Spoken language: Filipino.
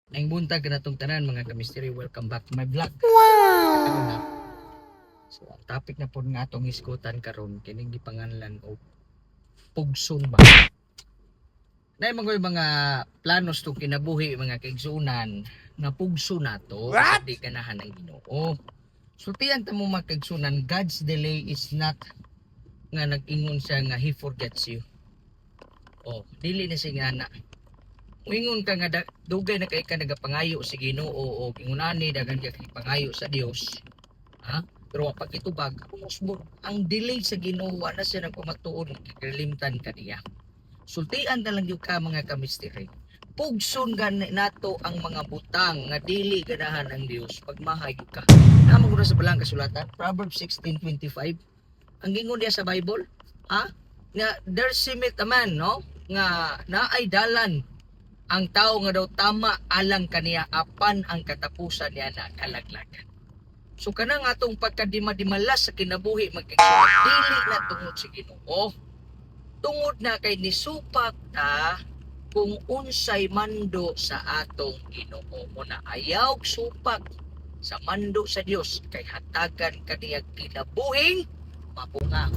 Ang buntag na itong tanan mga ka-mystery, welcome back to my vlog. Wow! So ang topic na po nga itong iskutan karon kining gipanganlan o pugson ba? Na mga planos to kinabuhi mga kaigsunan na pugso nato sa di ganahan ng Ginoo. So tiyan ta mo mga kaigsunan, God's delay is not nga nag-ingon siya nga He forgets you. Oh, dili na siya nga na Moingon ka nga dugay na kay ka nagapangayo sa Ginoo o ingunani dagan ka pangayo sa Dios. Ha? Pero pag itubag, ang delay sa Ginoo na siya nagpamatuod kalimtan kaniya. Sultian na lang yung ka mga kamisteri. Pugson nato ang mga butang nga dili ganahan ang Dios pagmahay ka. Namo ko na sa balang kasulatan, Proverbs 16:25. Ang gingon diya sa Bible, ha? Nga there seemeth a man, no? Nga naay dalan ang tao nga daw tama alang kaniya apan ang katapusan niya na kalaglagan. So kanang atong pagkadima-dimalas sa kinabuhi magkigsulat dili na tungod sa Ginoo. Tungod na kay nisupak ta kung unsay mando sa atong Ginoo. Muna ayaw supak sa mando sa Dios kay hatagan kaniyang kinabuhing mabunga.